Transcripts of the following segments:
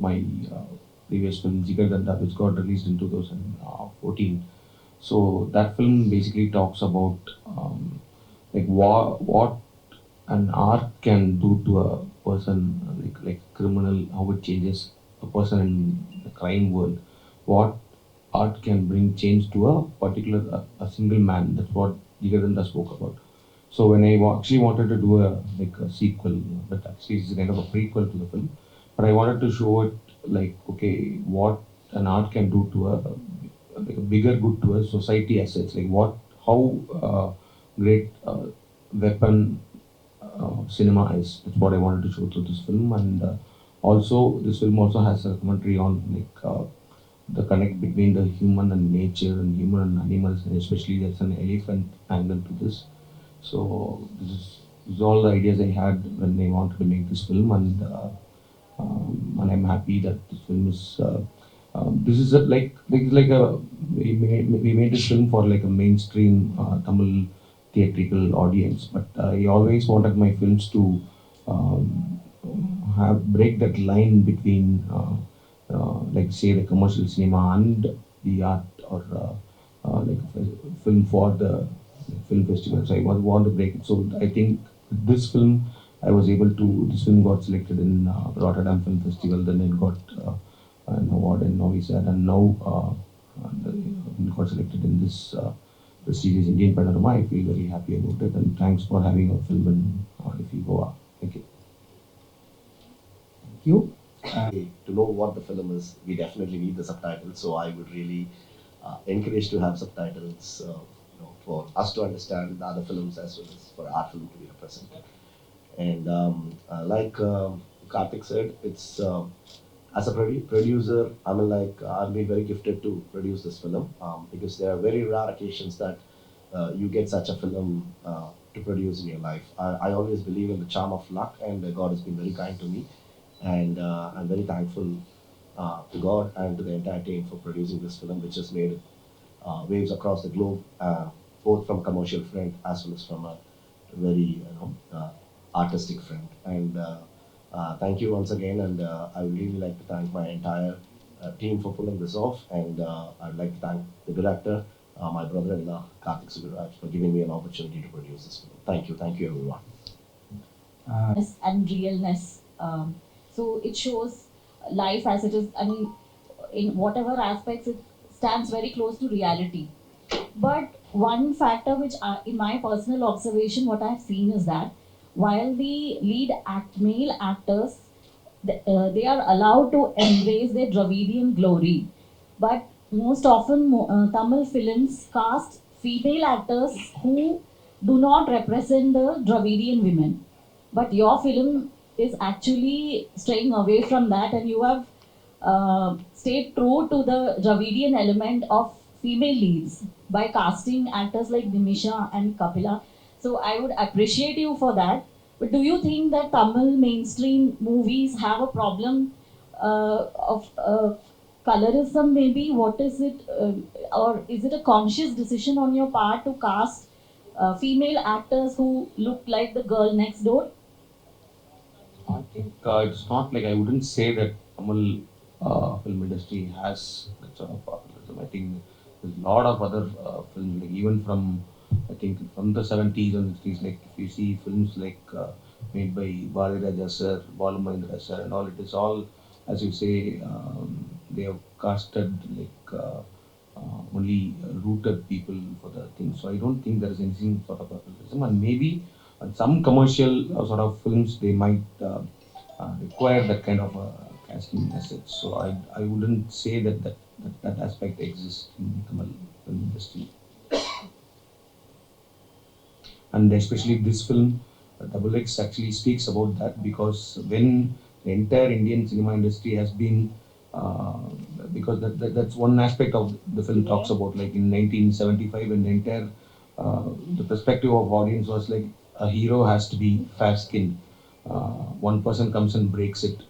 my previous film Jigarthanda, which got released in 2014. So that film basically talks about like what an art can do to a person, like criminal, how it changes a person in the crime world. What art can bring change to a particular a single man. That's what Jigarthanda spoke about. So when I actually wanted to do a sequel, but actually it's kind of a prequel to the film, but I wanted to show it like, okay, what an art can do to like a bigger good to a society as such, like what how great weapon cinema is. That's what I wanted to show through this film, and also this film also has a commentary on the connect between the human and nature and human and animals, and especially there's an elephant angle to this. So this is all the ideas I had when I wanted to make this film, and I'm happy that this film is. This is like a we made this film for like a mainstream Tamil theatrical audience, but I always wanted my films to um, have break that line between like say the commercial cinema and the art, or like a film for the film festivals. I want to break it. So I think this film I was able to. This film got selected in Rotterdam Film Festival. Then it got an award in Novi Sad, and now it got selected in this prestigious Indian Panorama. I feel very happy about it, and thanks for having a film in IFFI Goa. Thank you. You to know what the film is, we definitely need the subtitles. So I would really encourage to have subtitles, for us to understand the other films as well as for our film to be represented. And like Karthik said, it's as a producer, I mean, like I've been very gifted to produce this film because there are very rare occasions that you get such a film to produce in your life. I always believe in the charm of luck, and God has been very kind to me, and I'm very thankful to God and to the entire team for producing this film, which has made waves across the globe, both from a commercial front as well as from a very artistic front. And thank you once again, and I would really like to thank my entire team for pulling this off, and I'd like to thank the director, my brother-in-law, Karthik Subbaraj, for giving me an opportunity to produce this film. Thank you everyone. And realness. So it shows life as it is. I mean, in whatever aspects, it stands very close to reality. But one factor which, in my personal observation, what I've seen is that while the male actors, they are allowed to embrace their Dravidian glory, but most often Tamil films cast female actors who do not represent the Dravidian women. But your film is actually straying away from that, and you have stayed true to the Dravidian element of female leads by casting actors like Dimisha and Kapila. So I would appreciate you for that. But do you think that Tamil mainstream movies have a problem of colorism? Maybe what is it, or is it a conscious decision on your part to cast female actors who look like the girl next door? I think it's not like I wouldn't say that Tamil film industry has that sort of populism. I think there's a lot of other films, like even from I think from the 70s and 60s, like if you see films like made by Bali Raja sir, Balu Mahendra sir, and all, it is all, as you say, they have casted like only rooted people for the thing. So I don't think there is anything sort of populism, and maybe some commercial sort of films they might require that kind of casting message. So I wouldn't say that aspect exists in Tamil film industry. And especially this film, DoubleX actually speaks about that, because when the entire Indian cinema industry has been, because that's one aspect of the film talks about, like in 1975, when the entire the perspective of audience was like a hero has to be fair skinned. One person comes and breaks it.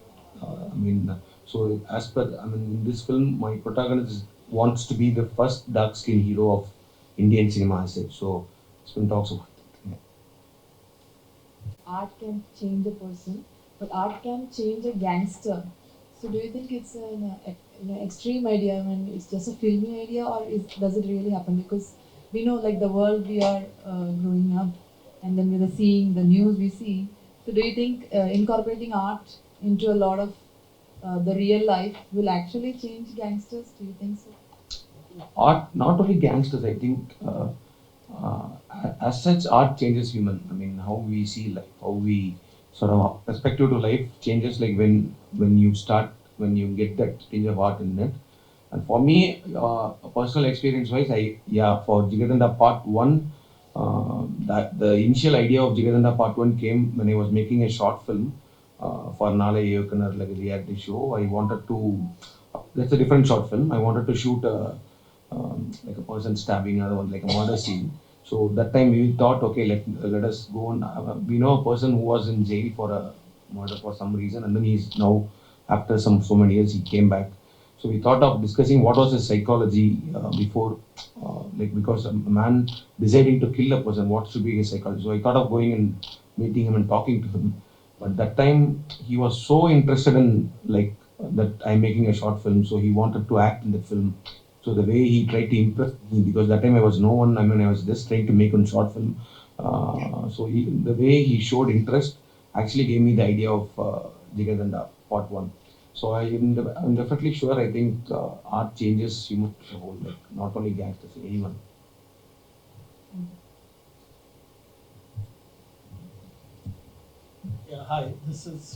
So as per, in this film, my protagonist wants to be the first dark skinned hero of Indian cinema as such. So this film talks about it. Art can change a person, but art can change a gangster. So do you think it's an extreme idea? I mean, it's just a filmy idea, or does it really happen? Because we know, like, the world we are growing up, and then we're seeing the news we see. So do you think incorporating art into a lot of the real life will actually change gangsters? Do you think so? Art, not only gangsters, I think, uh, as such, art changes human. I mean, how we see life, how we sort of perspective to life changes. Like when you start, when you get that change of art in it. And for me, personal experience wise, for Jigarthanda Part One, that the initial idea of Jigarthanda Part One came when I was making a short film for Nale Yokanar, like a reality show. I wanted to, that's a different short film. I wanted to shoot like a person stabbing another one, like a murder scene. So that time we thought, okay, let us go on. We know a person who was in jail for a murder for some reason, and then he's now, after so many years, he came back. So we thought of discussing what was his psychology before, like, because a man deciding to kill a person, what should be his psychology. So I thought of going and meeting him and talking to him. But that time he was so interested in, like, that I'm making a short film, so he wanted to act in the film. So the way he tried to impress me, because that time I was no one. I mean, I was just trying to make a short film. The way he showed interest actually gave me the idea of Jigadanda Part One. So I'm definitely sure. I think art changes human as a whole, like not only gangsters, anyone. Yeah, hi. This is